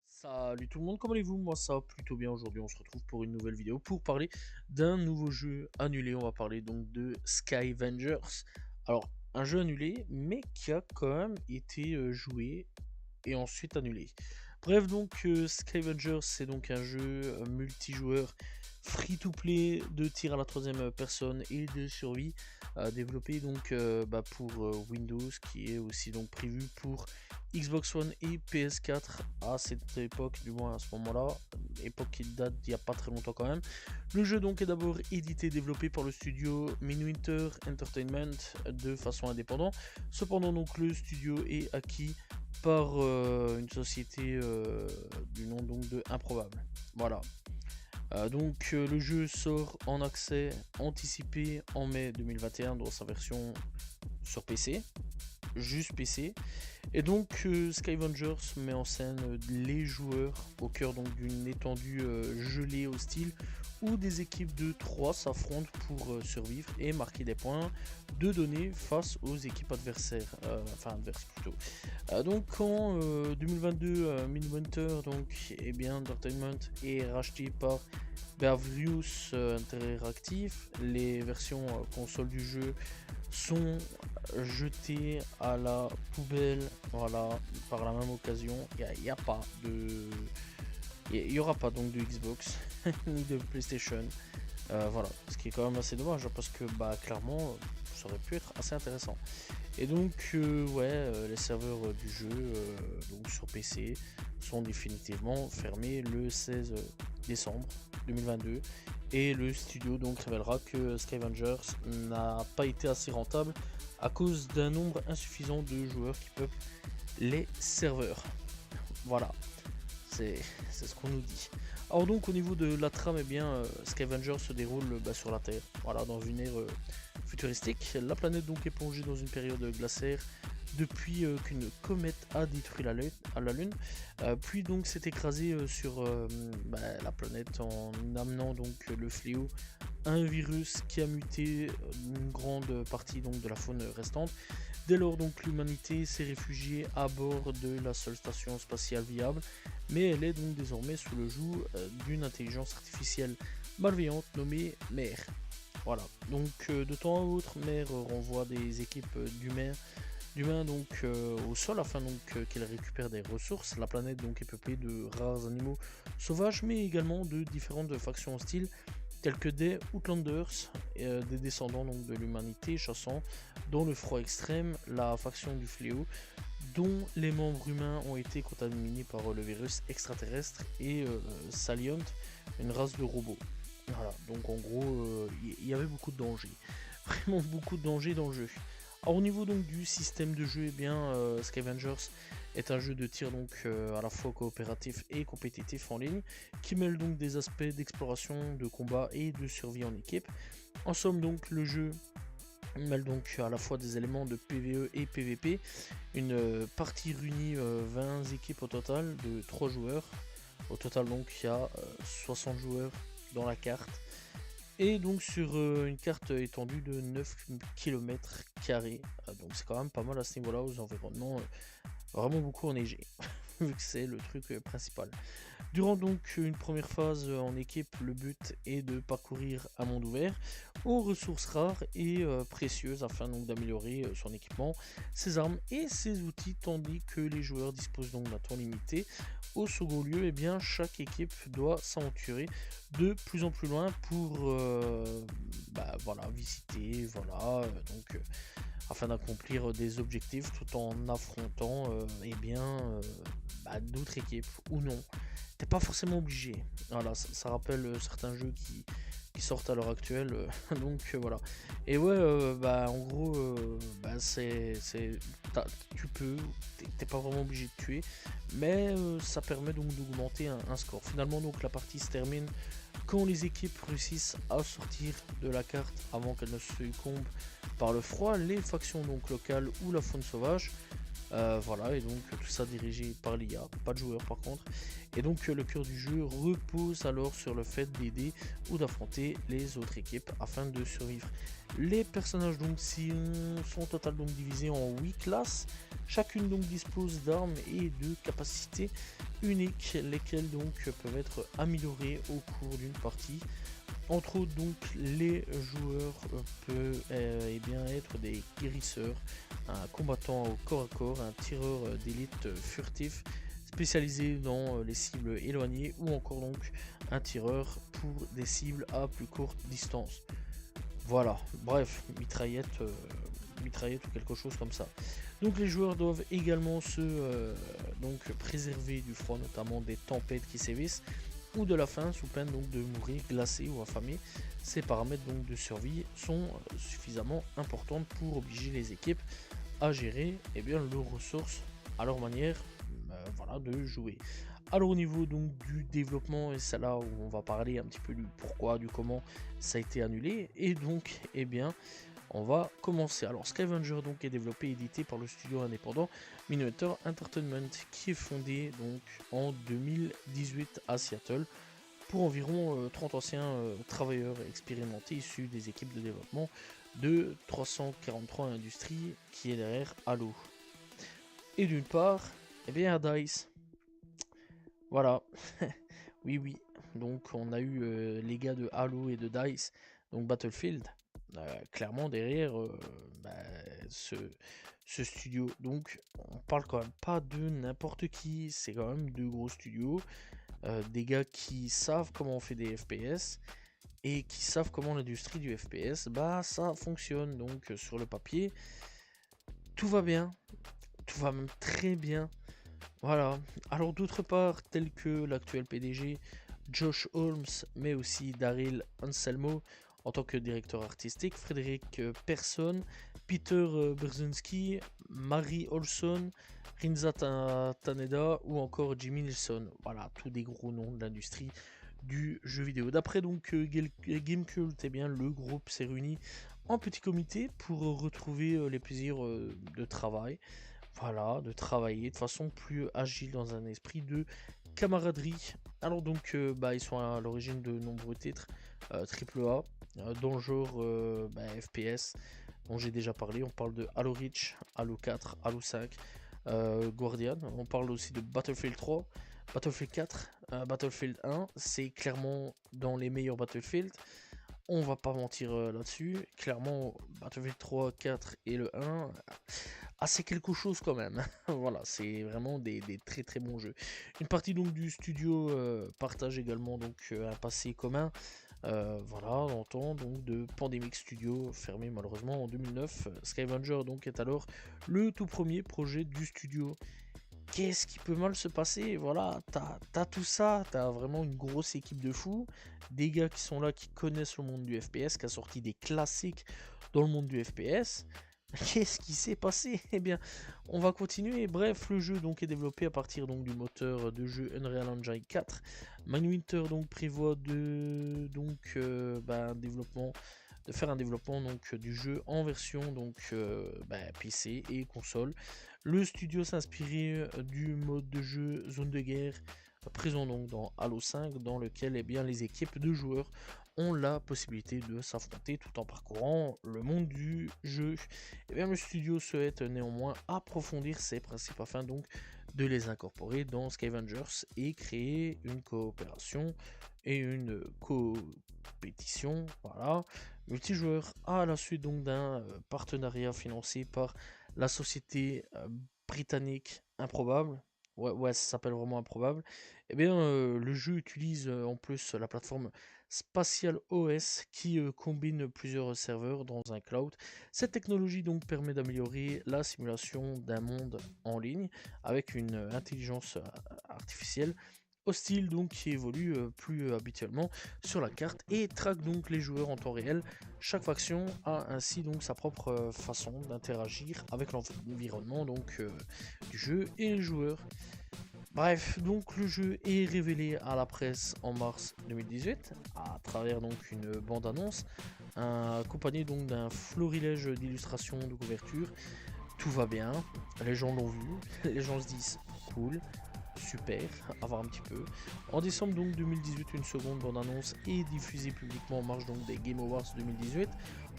Salut tout le monde, comment allez-vous? Moi ça va plutôt bien. Aujourd'hui on se retrouve pour une nouvelle vidéo pour parler d'un nouveau jeu annulé. On va parler donc de Skyvengers. Alors un jeu annulé mais qui a quand même été joué et ensuite annulé. Bref, donc Skyvengers, c'est donc un jeu multijoueur free-to-play de tir à la troisième personne et de survie, développé donc pour Windows, qui est aussi donc prévu pour Xbox One et PS4 à cette époque, du moins à ce moment-là, époque qui date d'il n'y a pas très longtemps quand même. Le jeu donc est d'abord édité et développé par le studio Midwinter Entertainment de façon indépendante. Cependant donc le studio est acquis par une société du nom donc de Improbable. Voilà. Le jeu sort en accès anticipé en mai 2021 dans sa version sur PC, juste PC. Et donc Skyvengers met en scène les joueurs au cœur donc d'une étendue gelée hostile où des équipes de 3 s'affrontent pour survivre et marquer des points de données face aux équipes adversaires, adverses plutôt. Donc en 2022, Midwinter donc Entertainment est racheté par Beavrius Interactive. Les versions console du jeu sont jetées à la poubelle, voilà, par la même occasion. Il n'y a pas de... Il n'y aura pas donc de Xbox ni de PlayStation. Voilà, ce qui est quand même assez dommage hein, parce que clairement ça aurait pu être assez intéressant. Et donc les serveurs du jeu donc sur PC sont définitivement fermés le 16 décembre 2022 et le studio donc révélera que Skyvengers n'a pas été assez rentable à cause d'un nombre insuffisant de joueurs qui peuplent les serveurs. Voilà, c'est ce qu'on nous dit. Alors donc au niveau de la trame, Skyvengers se déroule sur la Terre, voilà, dans une ère futuristique. La planète donc est plongée dans une période glaciaire depuis qu'une comète a détruit la Lune, puis donc s'est écrasée sur la planète en amenant donc le fléau, un virus qui a muté une grande partie donc de la faune restante. Dès lors donc l'humanité s'est réfugiée à bord de la seule station spatiale viable, mais elle est donc désormais sous le joug d'une intelligence artificielle malveillante nommée Mère. Voilà, donc de temps à autre, Mère renvoie des équipes d'humains au sol afin qu'ils récupèrent des ressources. La planète donc est peuplée de rares animaux sauvages, mais également de différentes factions hostiles telles que des Outlanders, des descendants donc de l'humanité chassant dans le froid extrême la faction du fléau, dont les membres humains ont été contaminés par le virus extraterrestre, et Saliont, une race de robots. Voilà, donc en gros, il y avait beaucoup de dangers, vraiment beaucoup de dangers dans le jeu. Alors, au niveau donc du système de jeu, Skyvengers est un jeu de tir donc à la fois coopératif et compétitif en ligne, qui mêle donc des aspects d'exploration, de combat et de survie en équipe. En somme donc le jeu mêle donc à la fois des éléments de PvE et PvP, une partie réunit 20 équipes au total de 3 joueurs. Au total donc il y a 60 joueurs dans la carte. Et donc sur une carte étendue de 9 km², donc c'est quand même pas mal à ce niveau-là, aux environnements vraiment beaucoup enneigés, vu que c'est le truc principal. Durant donc une première phase en équipe, le but est de parcourir un monde ouvert aux ressources rares et précieuses afin donc d'améliorer son équipement, ses armes et ses outils, tandis que les joueurs disposent donc d'un temps limité. Au second lieu, chaque équipe doit s'aventurer de plus en plus loin pour visiter, afin d'accomplir des objectifs tout en affrontant d'autres équipes ou non. T'es pas forcément obligé. Voilà, ça rappelle certains jeux qui sortent à l'heure actuelle. Voilà. Et ouais, en gros, tu peux, t'es pas vraiment obligé de tuer, mais ça permet donc d'augmenter un score. Finalement, donc la partie se termine quand les équipes réussissent à sortir de la carte avant qu'elle ne se succombe par le froid, les factions donc locales ou la faune sauvage. Voilà, et donc tout ça dirigé par l'IA, pas de joueur par contre. Et donc le cœur du jeu repose alors sur le fait d'aider ou d'affronter les autres équipes afin de survivre. Les personnages donc sont au total donc divisés en 8 classes. Chacune donc dispose d'armes et de capacités uniques, lesquelles donc peuvent être améliorées au cours d'une partie. Entre autres, donc, les joueurs peuvent eh bien, être des guérisseurs, un combattant au corps à corps, un tireur d'élite furtif spécialisé dans les cibles éloignées, ou encore donc un tireur pour des cibles à plus courte distance. Voilà, bref, mitraillette ou quelque chose comme ça. Donc les joueurs doivent également se donc préserver du froid, notamment des tempêtes qui sévissent, ou de la faim sous peine donc de mourir glacé ou affamé. Ces paramètres donc de survie sont suffisamment importants pour obliger les équipes à gérer leurs ressources à leur manière voilà, de jouer. Alors au niveau donc du développement, et c'est là où on va parler un petit peu du pourquoi, du comment ça a été annulé, et donc on va commencer. Alors Skyvenger donc est développé et édité par le studio indépendant Midwinter Entertainment, qui est fondé donc en 2018 à Seattle pour environ 30 anciens travailleurs expérimentés issus des équipes de développement de 343 Industries qui est derrière Halo. Et d'une part, DICE. Voilà. oui. Donc on a eu les gars de Halo et de DICE, donc Battlefield, clairement derrière ce studio. Donc on parle quand même pas de n'importe qui, c'est quand même de gros studios, des gars qui savent comment on fait des FPS et qui savent comment l'industrie du FPS, ça fonctionne. Donc sur le papier, tout va bien, tout va même très bien. Voilà. Alors d'autre part, tels que l'actuel PDG Josh Holmes, mais aussi Daryl Anselmo en tant que directeur artistique, Frédéric Persson, Peter Brzezinski, Mary Olson, Rinza Taneda ou encore Jimmy Nilsson. Voilà, tous des gros noms de l'industrie du jeu vidéo. D'après donc Gamecult, le groupe s'est réuni en petit comité pour retrouver les plaisirs de travail. Voilà, de travailler de façon plus agile dans un esprit de camaraderie. Alors donc, ils sont à l'origine de nombreux titres AAA dans le genre FPS dont j'ai déjà parlé. On parle de Halo Reach, Halo 4, Halo 5, Guardian. On parle aussi de Battlefield 3, Battlefield 4, Battlefield 1. C'est clairement dans les meilleurs Battlefield. On va pas mentir là-dessus. Clairement, Battlefield 3, 4 et le 1, c'est quelque chose quand même. Voilà, c'est vraiment des très très bons jeux. Une partie donc du studio partage également donc un passé commun. Voilà, on entend donc de Pandemic Studio, fermé malheureusement en 2009. Skyvenger donc est alors le tout premier projet du studio. Qu'est-ce qui peut mal se passer? Voilà, t'as tout ça, t'as vraiment une grosse équipe de fous, des gars qui sont là, qui connaissent le monde du FPS, qui a sorti des classiques dans le monde du FPS. Qu'est-ce qui s'est passé? Eh bien, on va continuer. Bref, le jeu donc est développé à partir donc du moteur de jeu Unreal Engine 4. Mindwinter donc prévoit de faire un développement donc du jeu en version donc PC et console. Le studio s'inspirait du mode de jeu zone de guerre présent donc dans Halo 5, dans lequel les équipes de joueurs ont la possibilité de s'affronter tout en parcourant le monde du jeu. Le studio souhaite néanmoins approfondir ses principes afin donc de les incorporer dans Scavengers et créer une coopération et une compétition multijoueur à la suite donc d'un partenariat financé par la société britannique Improbable. Ouais, ça s'appelle vraiment Improbable. Le jeu utilise en plus la plateforme Spatial OS qui combine plusieurs serveurs dans un cloud. Cette technologie donc permet d'améliorer la simulation d'un monde en ligne avec une intelligence artificielle hostile donc qui évolue plus habituellement sur la carte et traque donc les joueurs en temps réel. Chaque faction a ainsi donc sa propre façon d'interagir avec l'environnement donc du jeu et les joueurs. Bref, donc le jeu est révélé à la presse en mars 2018 à travers donc une bande-annonce accompagnée donc d'un florilège d'illustrations de couverture. tout va bien, les gens l'ont vu, les gens se disent cool, super, à voir un petit peu. En décembre donc 2018, une seconde bande-annonce est diffusée publiquement en marge donc des Game Awards 2018.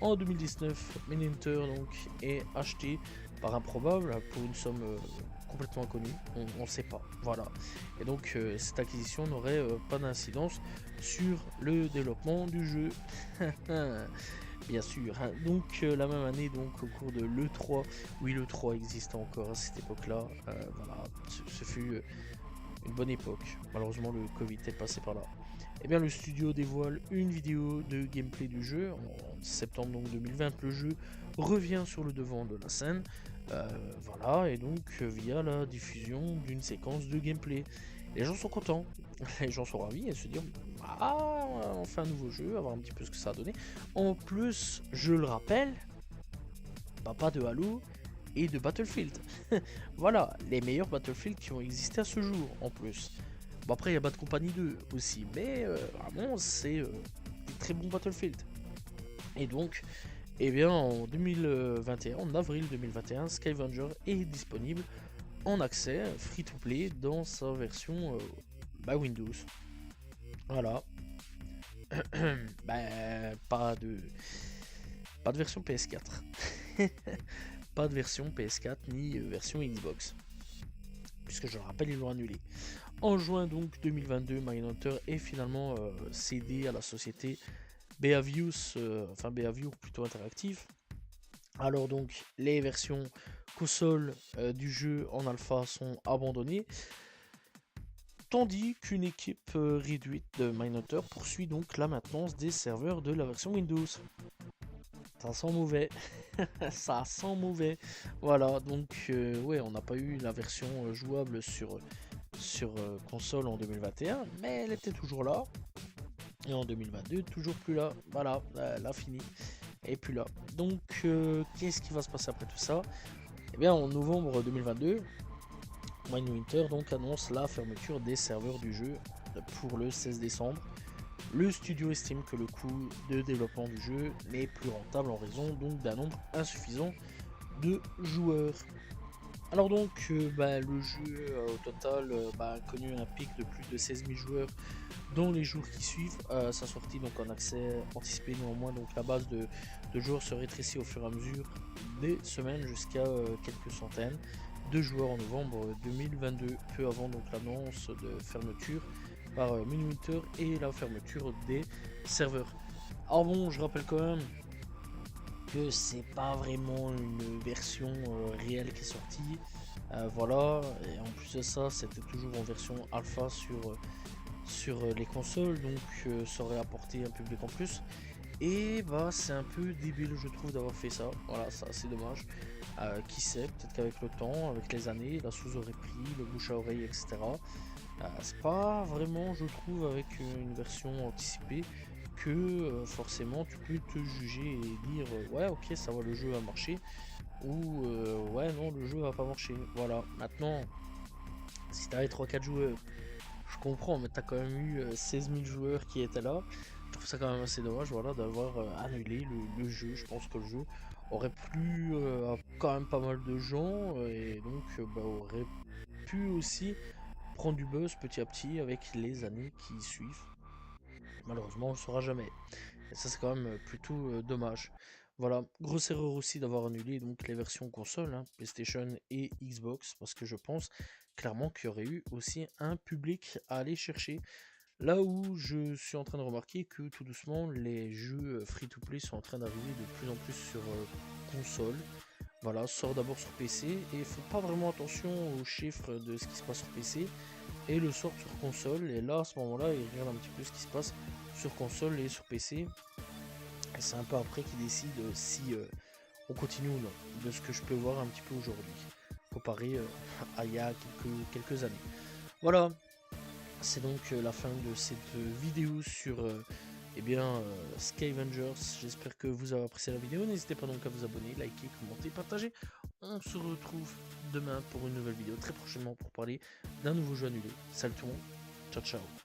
En 2019, Manhunter donc est acheté par Improbable pour une somme complètement inconnue, on ne sait pas, voilà. Et donc cette acquisition n'aurait pas d'incidence sur le développement du jeu. Bien sûr, hein. Donc la même année, donc au cours de l'E3, oui l'E3 existait encore à cette époque-là, voilà, ce fut une bonne époque. Malheureusement le Covid est passé par là. Et bien le studio dévoile une vidéo de gameplay du jeu en septembre donc 2020. Le jeu revient sur le devant de la scène, voilà, et donc via la diffusion d'une séquence de gameplay. Les gens sont contents, les gens sont ravis et se disent ah enfin un nouveau jeu, à voir un petit peu ce que ça a donné. En plus, je le rappelle, papa de Halo et de Battlefield. Voilà, les meilleurs Battlefield qui ont existé à ce jour en plus. Bon après il y a Bad Company 2 aussi, mais vraiment c'est des très bons Battlefield. Et donc, eh bien en 2021, en avril 2021, Skyvenger est disponible en accès free-to-play dans sa version Windows. Voilà. Pas de version PS4. Pas de version PS4 ni version Xbox. Puisque je le rappelle, ils l'ont annulé. En juin donc 2022, Mindhunter est finalement cédé à la société Behavius, Behavior plutôt interactif. Alors donc les versions console du jeu en alpha sont abandonnées, tandis qu'une équipe réduite de Mindhunter poursuit donc la maintenance des serveurs de la version Windows. Ça sent mauvais. Ça sent mauvais. Voilà, donc ouais, on n'a pas eu la version jouable sur console en 2021, mais elle était toujours là. Et en 2022, toujours plus là. Voilà, là fini. Et plus là. Donc, qu'est-ce qui va se passer après tout ça? Eh bien, en novembre 2022, Mindhunter donc annonce la fermeture des serveurs du jeu pour le 16 décembre. Le studio estime que le coût de développement du jeu n'est plus rentable en raison donc d'un nombre insuffisant de joueurs. Alors donc le jeu au total a connu un pic de plus de 16 000 joueurs dans les jours qui suivent sa sortie donc en accès anticipé. Néanmoins donc la base de joueurs se rétrécit au fur et à mesure des semaines jusqu'à quelques centaines de joueurs en novembre 2022, peu avant donc l'annonce de fermeture par Mindhunter et la fermeture des serveurs. Alors bon, je rappelle quand même que c'est pas vraiment une version réelle qui est sortie, voilà, et en plus de ça c'était toujours en version alpha sur les consoles, donc ça aurait apporté un public en plus. Et bah c'est un peu débile je trouve d'avoir fait ça, voilà, ça c'est dommage. Qui sait, peut-être qu'avec le temps, avec les années, la sauce aurait pris, le bouche à oreille, etc. C'est pas vraiment, je trouve, avec une version anticipée que forcément tu peux te juger et dire ouais ok ça va, le jeu va marcher, ou ouais non le jeu va pas marcher. Voilà, maintenant si t'avais 3-4 joueurs, je comprends, mais t'as quand même eu 16 000 joueurs qui étaient là. Je trouve ça quand même assez dommage, voilà, d'avoir annulé le jeu. Je pense que le jeu aurait plu à quand même pas mal de gens, et donc aurait pu aussi prendre du buzz petit à petit avec les années qui suivent. Malheureusement, on ne le saura jamais. Et ça, c'est quand même plutôt dommage. Voilà, grosse erreur aussi d'avoir annulé donc les versions console, hein, PlayStation et Xbox, parce que je pense clairement qu'il y aurait eu aussi un public à aller chercher. Là où je suis en train de remarquer que tout doucement les jeux free-to-play sont en train d'arriver de plus en plus sur console. Voilà, sort d'abord sur PC et il faut pas vraiment attention aux chiffres de ce qui se passe sur PC et le sort sur console, et là à ce moment là il regarde un petit peu ce qui se passe sur console et sur PC, et c'est un peu après qu'il décide si on continue ou non, de ce que je peux voir un petit peu aujourd'hui comparé à il y a quelques années. Voilà, c'est donc la fin de cette vidéo sur Skyvengers. J'espère que vous avez apprécié la vidéo. N'hésitez pas donc à vous abonner, liker, commenter, partager. On se retrouve demain pour une nouvelle vidéo, très prochainement, pour parler d'un nouveau jeu annulé. Salut tout le monde, ciao ciao.